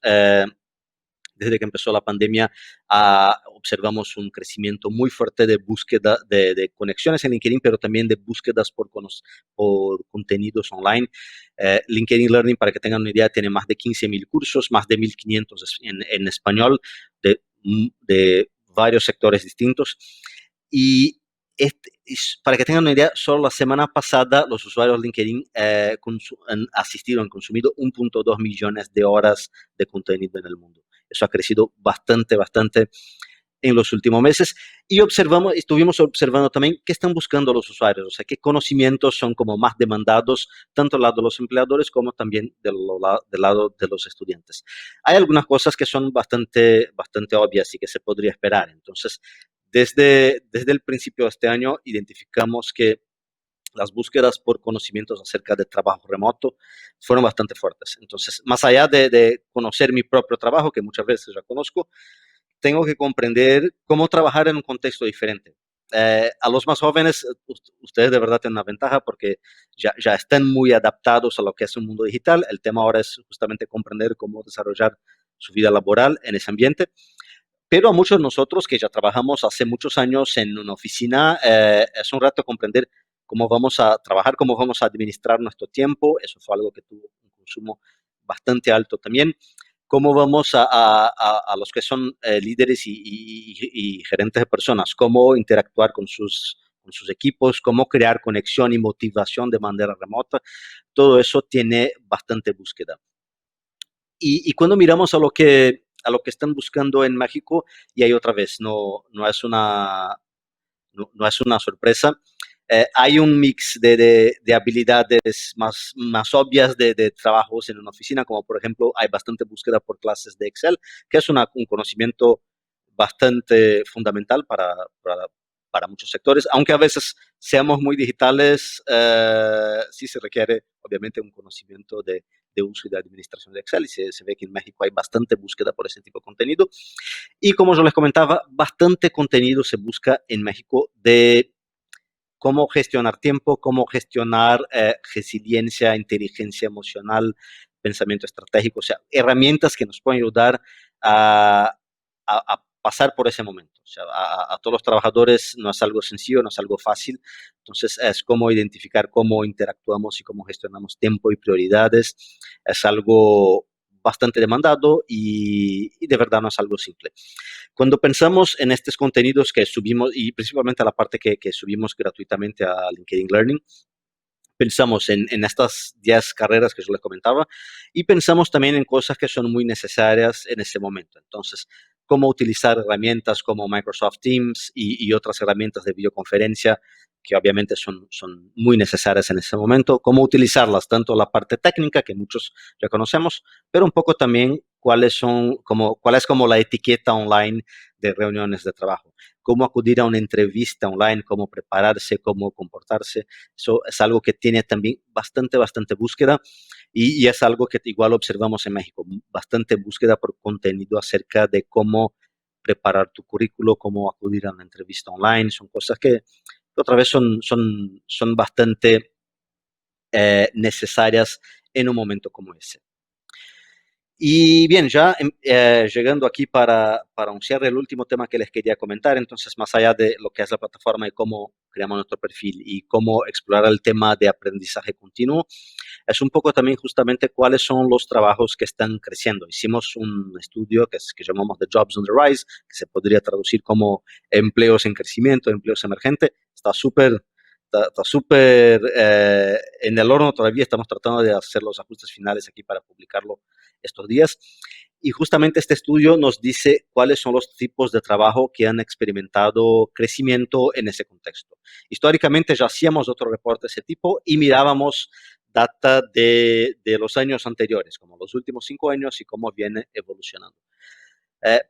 Desde que empezó la pandemia, observamos un crecimiento muy fuerte de búsqueda de conexiones en LinkedIn, pero también de búsquedas por contenidos online. LinkedIn Learning, para que tengan una idea, tiene más de 15.000 cursos, más de 1.500 en español, de varios sectores distintos. Y para que tengan una idea, solo la semana pasada los usuarios de LinkedIn han consumido 1.2 millones de horas de contenido en el mundo. Eso ha crecido bastante, bastante en los últimos meses y estuvimos observando también qué están buscando los usuarios, o sea, qué conocimientos son como más demandados, tanto del lado de los empleadores como también del lado de los estudiantes. Hay algunas cosas que son bastante, bastante obvias y que se podría esperar. Entonces, desde el principio de este año identificamos que las búsquedas por conocimientos acerca de trabajo remoto fueron bastante fuertes. Entonces, más allá de conocer mi propio trabajo, que muchas veces ya conozco, tengo que comprender cómo trabajar en un contexto diferente. A los más jóvenes, ustedes de verdad tienen una ventaja porque ya están muy adaptados a lo que es un mundo digital. El tema ahora es justamente comprender cómo desarrollar su vida laboral en ese ambiente. Pero a muchos de nosotros que ya trabajamos hace muchos años en una oficina, es un reto comprender cómo vamos a trabajar, cómo vamos a administrar nuestro tiempo. Eso fue algo que tuvo un consumo bastante alto también. Cómo vamos a los que son líderes y gerentes de personas, cómo interactuar con sus equipos, cómo crear conexión y motivación de manera remota. Todo eso tiene bastante búsqueda. Y cuando miramos a lo que están buscando en México, y ahí otra vez, no es una sorpresa, hay un mix de habilidades más obvias de trabajos en una oficina, como por ejemplo hay bastante búsqueda por clases de Excel, que es un conocimiento bastante fundamental para muchos sectores, aunque a veces seamos muy digitales, sí se requiere obviamente un conocimiento de uso y de administración de Excel, y se ve que en México hay bastante búsqueda por ese tipo de contenido. Y como yo les comentaba, bastante contenido se busca en México de cómo gestionar tiempo, cómo gestionar resiliencia, inteligencia emocional, pensamiento estratégico, o sea, herramientas que nos pueden ayudar a pasar por ese momento. O sea, a todos los trabajadores no es algo sencillo, no es algo fácil. Entonces, es cómo identificar cómo interactuamos y cómo gestionamos tiempo y prioridades. Es algo bastante demandado y de verdad no es algo simple. Cuando pensamos en estos contenidos que subimos, y principalmente la parte que subimos gratuitamente a LinkedIn Learning, pensamos en estas 10 carreras que yo les comentaba y pensamos también en cosas que son muy necesarias en ese momento. Entonces, cómo utilizar herramientas como Microsoft Teams y otras herramientas de videoconferencia que obviamente son muy necesarias en ese momento, cómo utilizarlas, tanto la parte técnica, que muchos ya conocemos, pero un poco también cuál es como la etiqueta online de reuniones de trabajo, cómo acudir a una entrevista online, cómo prepararse, cómo comportarse. Eso es algo que tiene también bastante búsqueda y es algo que igual observamos en México, bastante búsqueda por contenido acerca de cómo preparar tu currículo, cómo acudir a una entrevista online. Son cosas que otra vez son bastante necesarias en un momento como ese. Y bien, ya llegando aquí para un cierre, el último tema que les quería comentar, entonces más allá de lo que es la plataforma y cómo creamos nuestro perfil y cómo explorar el tema de aprendizaje continuo, es un poco también justamente cuáles son los trabajos que están creciendo. Hicimos un estudio que llamamos The Jobs on the Rise, que se podría traducir como empleos en crecimiento, empleos emergentes. Está súper en el horno todavía, estamos tratando de hacer los ajustes finales aquí para publicarlo estos días. Y justamente este estudio nos dice cuáles son los tipos de trabajo que han experimentado crecimiento en ese contexto. Históricamente ya hacíamos otro reporte de ese tipo y mirábamos data de los años anteriores, como los últimos 5 años y cómo viene evolucionando.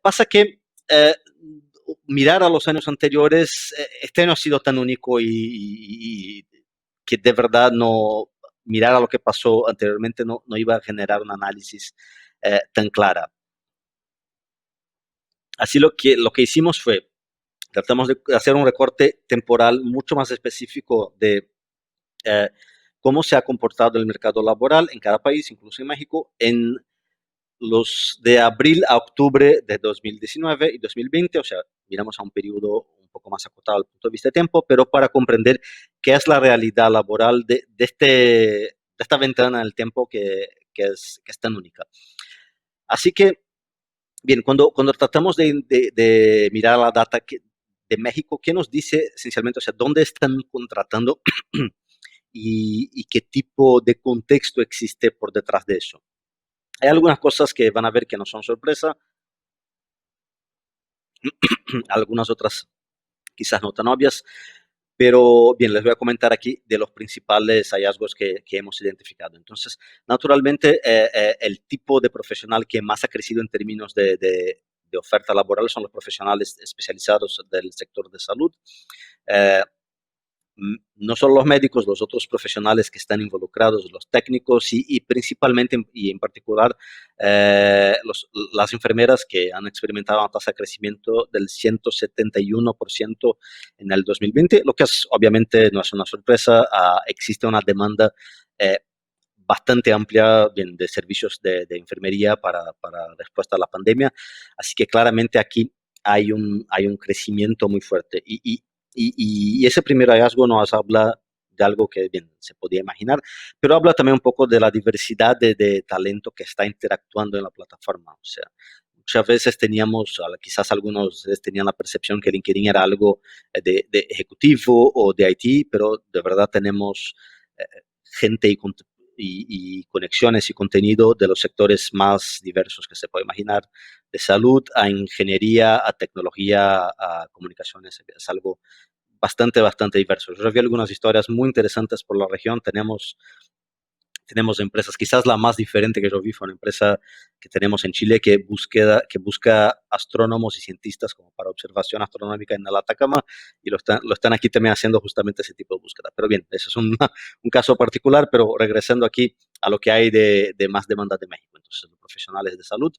Pasa que mirar a los años anteriores, este no ha sido tan único y que de verdad no mirar a lo que pasó anteriormente no iba a generar un análisis tan clara. Así lo que hicimos fue, tratamos de hacer un recorte temporal mucho más específico de eh, cómo se ha comportado el mercado laboral en cada país, incluso en México, en los de abril a octubre de 2019 y 2020, o sea, miramos a un periodo un poco más acotado al punto de vista de tiempo, pero para comprender qué es la realidad laboral de esta ventana del tiempo que es tan única. Así que, bien, cuando tratamos de mirar la data de México, ¿qué nos dice esencialmente? O sea, ¿dónde están contratando y qué tipo de contexto existe por detrás de eso? Hay algunas cosas que van a ver que no son sorpresa, algunas otras quizás no tan obvias, pero bien, les voy a comentar aquí de los principales hallazgos que hemos identificado. Entonces, naturalmente, el tipo de profesional que más ha crecido en términos de oferta laboral son los profesionales especializados del sector de salud. Eh, no solo los médicos, los otros profesionales que están involucrados, los técnicos y principalmente y en particular las enfermeras que han experimentado una tasa de crecimiento del 171% en el 2020, lo que obviamente no es una sorpresa, existe una demanda eh, bastante amplia bien, de servicios de enfermería para respuesta a la pandemia, así que claramente aquí hay un crecimiento muy fuerte y ese primer hallazgo nos habla de algo que bien se podía imaginar, pero habla también un poco de la diversidad de talento que está interactuando en la plataforma. O sea, muchas veces quizás algunos tenían la percepción que LinkedIn era algo de ejecutivo o de IT, pero de verdad tenemos eh, gente y conexiones y contenido de los sectores más diversos que se puede imaginar, de salud a ingeniería, a tecnología, a comunicaciones. Es algo bastante diverso. Yo vi algunas historias muy interesantes por la región. Tenemos empresas, quizás la más diferente que yo vi fue una empresa que tenemos en Chile que busca astrónomos y cientistas como para observación astronómica en el Atacama, y lo están aquí también haciendo justamente ese tipo de búsqueda. Pero bien, eso es un caso particular, pero regresando aquí a lo que hay de más demanda de México. Entonces, los profesionales de salud.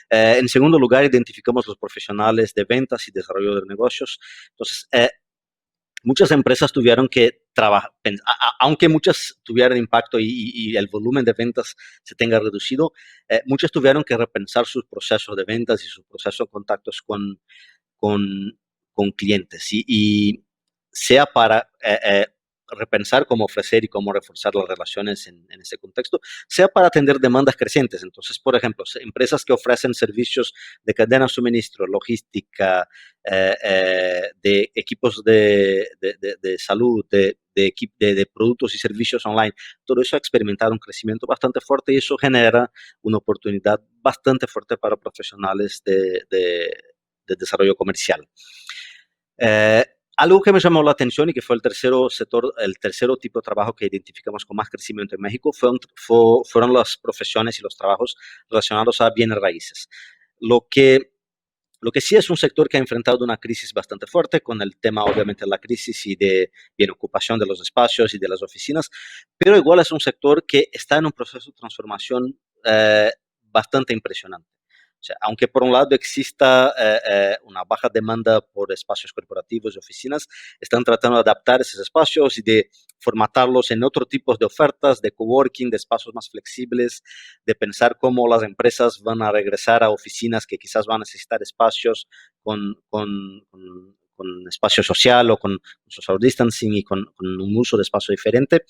En segundo lugar, identificamos los profesionales de ventas y desarrollo de negocios. Entonces, muchas empresas tuvieron que trabajar, aunque muchas tuvieran impacto y el volumen de ventas se tenga reducido, muchas tuvieron que repensar sus procesos de ventas y sus procesos de contactos con, con clientes. Y sea para repensar cómo ofrecer y cómo reforzar las relaciones en ese contexto, sea para atender demandas crecientes. Entonces, por ejemplo, empresas que ofrecen servicios de cadena de suministro, logística, de equipos de salud, de productos y servicios online, todo eso ha experimentado un crecimiento bastante fuerte y eso genera una oportunidad bastante fuerte para profesionales de desarrollo comercial. Algo que me llamó la atención y que fue el tercero sector, el tercero tipo de trabajo que identificamos con más crecimiento en México fueron las profesiones y los trabajos relacionados a bienes raíces. Lo que, lo que sí es un sector que ha enfrentado una crisis bastante fuerte con el tema, obviamente, de la crisis y de bien ocupación de los espacios y de las oficinas, pero igual es un sector que está en un proceso de transformación bastante impresionante. O sea, aunque por un lado exista una baja demanda por espacios corporativos y oficinas, están tratando de adaptar esos espacios y de formatarlos en otro tipo de ofertas, de coworking, de espacios más flexibles, de pensar cómo las empresas van a regresar a oficinas que quizás van a necesitar espacios con espacio social o con social distancing y con un uso de espacio diferente.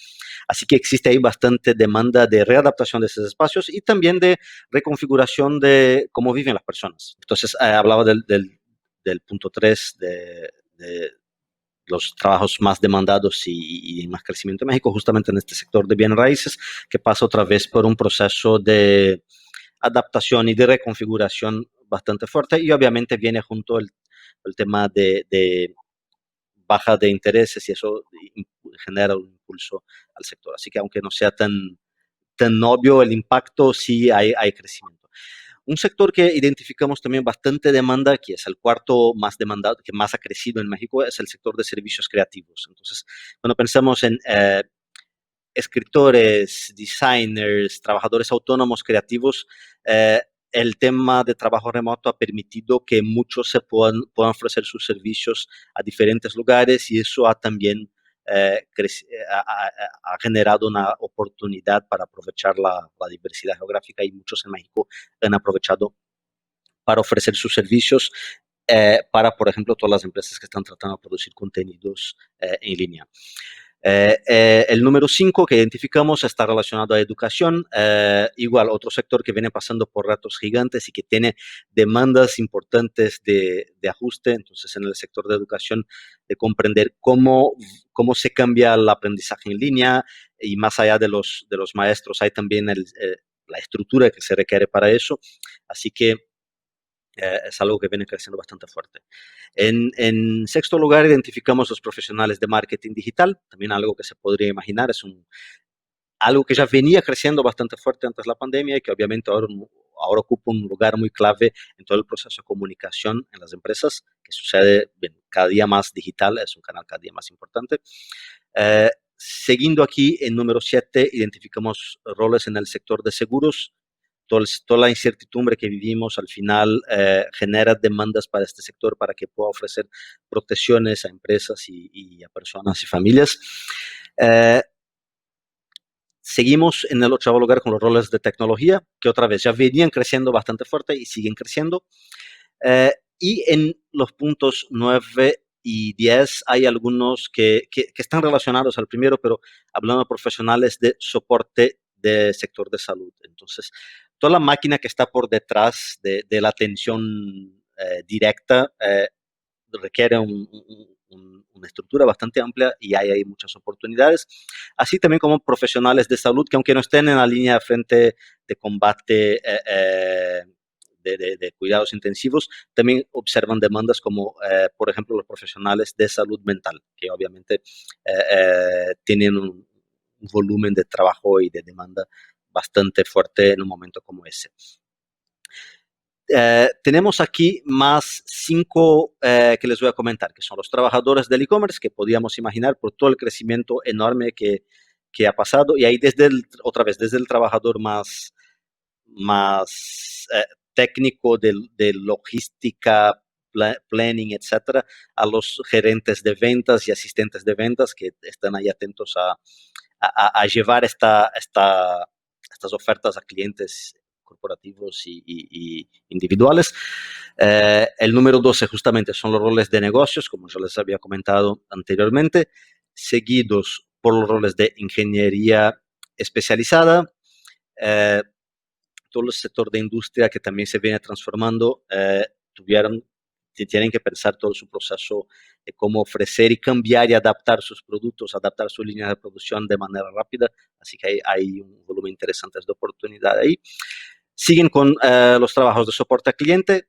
Así que existe ahí bastante demanda de readaptación de esos espacios y también de reconfiguración de cómo viven las personas. Entonces, hablaba del punto 3 de los trabajos más demandados y más crecimiento en México, justamente en este sector de bienes raíces, que pasa otra vez por un proceso de adaptación y de reconfiguración bastante fuerte, y obviamente viene junto el tema de baja de intereses y eso genera un impulso al sector. Así que aunque no sea tan obvio el impacto, sí hay crecimiento. Un sector que identificamos también bastante demanda, que es el cuarto más demandado, que más ha crecido en México, es el sector de servicios creativos. Entonces, cuando pensamos en escritores, designers, trabajadores autónomos creativos, el tema de trabajo remoto ha permitido que muchos puedan ofrecer sus servicios a diferentes lugares, y eso ha también ha generado una oportunidad para aprovechar la diversidad geográfica, y muchos en México han aprovechado para ofrecer sus servicios para, por ejemplo, todas las empresas que están tratando de producir contenidos en línea. El número 5 que identificamos está relacionado a educación. Igual, otro sector que viene pasando por retos gigantes y que tiene demandas importantes de ajuste. Entonces, en el sector de educación, de comprender cómo se cambia el aprendizaje en línea, y más allá de los maestros, hay también la estructura que se requiere para eso. Así que es algo que viene creciendo bastante fuerte. En sexto lugar, identificamos los profesionales de marketing digital, también algo que se podría imaginar, es algo que ya venía creciendo bastante fuerte antes de la pandemia y que obviamente ahora ocupa un lugar muy clave en todo el proceso de comunicación en las empresas, que sucede cada día más digital, es un canal cada día más importante. Siguiendo aquí, en número 7, identificamos roles en el sector de seguros. Toda la incertidumbre que vivimos al final genera demandas para este sector para que pueda ofrecer protecciones a empresas y a personas y familias. Seguimos en el octavo lugar con los roles de tecnología, que otra vez ya venían creciendo bastante fuerte y siguen creciendo. Y en los puntos 9 y 10 hay algunos que están relacionados al primero, pero hablando de profesionales de soporte del sector de salud. Entonces, toda la máquina que está por detrás de la atención directa requiere una estructura bastante amplia y hay muchas oportunidades, así también como profesionales de salud que, aunque no estén en la línea de frente de combate de cuidados intensivos, también observan demandas como, por ejemplo, los profesionales de salud mental, que obviamente tienen un volumen de trabajo y de demanda bastante fuerte en un momento como ese. Tenemos aquí más 5 que les voy a comentar, que son los trabajadores del e-commerce, que podíamos imaginar por todo el crecimiento enorme que ha pasado, y ahí otra vez, desde el trabajador más técnico de logística, planning, etcétera, a los gerentes de ventas y asistentes de ventas que están ahí atentos a llevar estas ofertas a clientes corporativos y individuales. El número 12 justamente son los roles de negocios, como yo les había comentado anteriormente, seguidos por los roles de ingeniería especializada, todo el sector de industria que también se viene transformando, tienen que pensar todo su proceso de cómo ofrecer y cambiar y adaptar sus productos, adaptar su línea de producción de manera rápida. Así que hay un volumen interesante de oportunidad ahí. Siguen con los trabajos de soporte al cliente,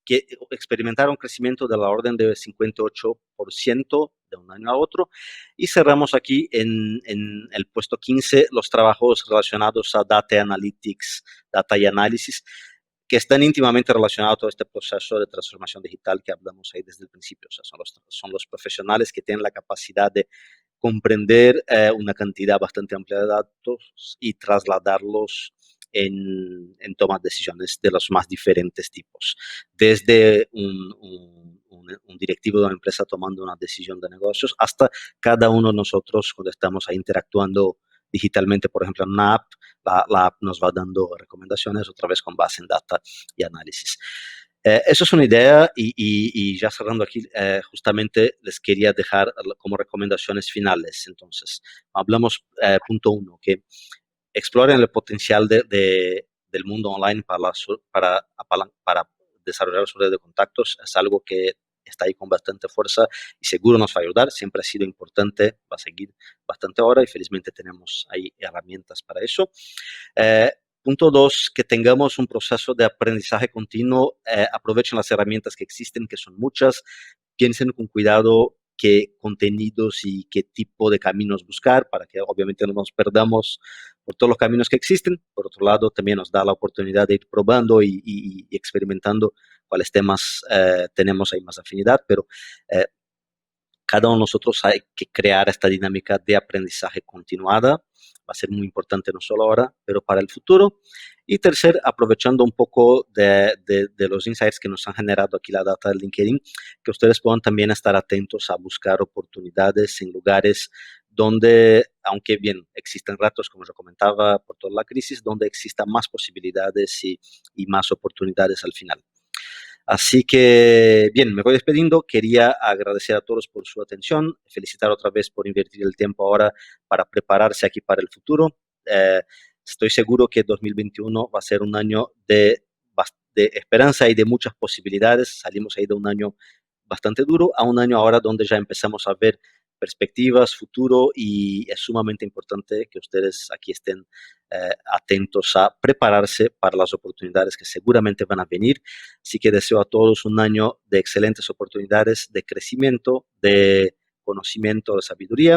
que experimentaron crecimiento de la orden de 58% de un año a otro. Y cerramos aquí en el puesto 15 los trabajos relacionados a Data Analytics, Data y Análisis, que están íntimamente relacionados a todo este proceso de transformación digital que hablamos ahí desde el principio. O sea, son los profesionales que tienen la capacidad de comprender una cantidad bastante amplia de datos y trasladarlos en tomas de decisiones de los más diferentes tipos. Desde un directivo de una empresa tomando una decisión de negocios hasta cada uno de nosotros cuando estamos ahí interactuando digitalmente, por ejemplo, en una app, la app nos va dando recomendaciones otra vez con base en data y análisis. Eso es una idea y ya cerrando aquí, justamente les quería dejar como recomendaciones finales. Entonces, hablamos punto 1, que exploren el potencial del mundo online para desarrollar su red de contactos. Es algo que está ahí con bastante fuerza y seguro nos va a ayudar. Siempre ha sido importante, va a seguir bastante ahora y felizmente tenemos ahí herramientas para eso. Punto 2, que tengamos un proceso de aprendizaje continuo. Aprovechen las herramientas que existen, que son muchas. Piensen con cuidado qué contenidos y qué tipo de caminos buscar para que obviamente no nos perdamos por todos los caminos que existen. Por otro lado, también nos da la oportunidad de ir probando y experimentando cuáles temas tenemos ahí más afinidad, pero cada uno de nosotros hay que crear esta dinámica de aprendizaje continuada. Va a ser muy importante no solo ahora, pero para el futuro. Y tercer, aprovechando un poco de los insights que nos han generado aquí la data de LinkedIn, que ustedes puedan también estar atentos a buscar oportunidades en lugares donde, aunque bien existen retos, como yo comentaba, por toda la crisis, donde existan más posibilidades y más oportunidades al final. Así que, bien, me voy despidiendo. Quería agradecer a todos por su atención, felicitar otra vez por invertir el tiempo ahora para prepararse aquí para el futuro. Estoy seguro que 2021 va a ser un año de esperanza y de muchas posibilidades. Salimos ahí de un año bastante duro a un año ahora donde ya empezamos a ver perspectivas, futuro, y es sumamente importante que ustedes aquí estén atentos a prepararse para las oportunidades que seguramente van a venir. Así que deseo a todos un año de excelentes oportunidades, de crecimiento, de conocimiento, de sabiduría.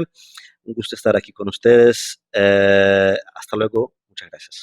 Un gusto estar aquí con ustedes. Hasta luego. Muchas gracias.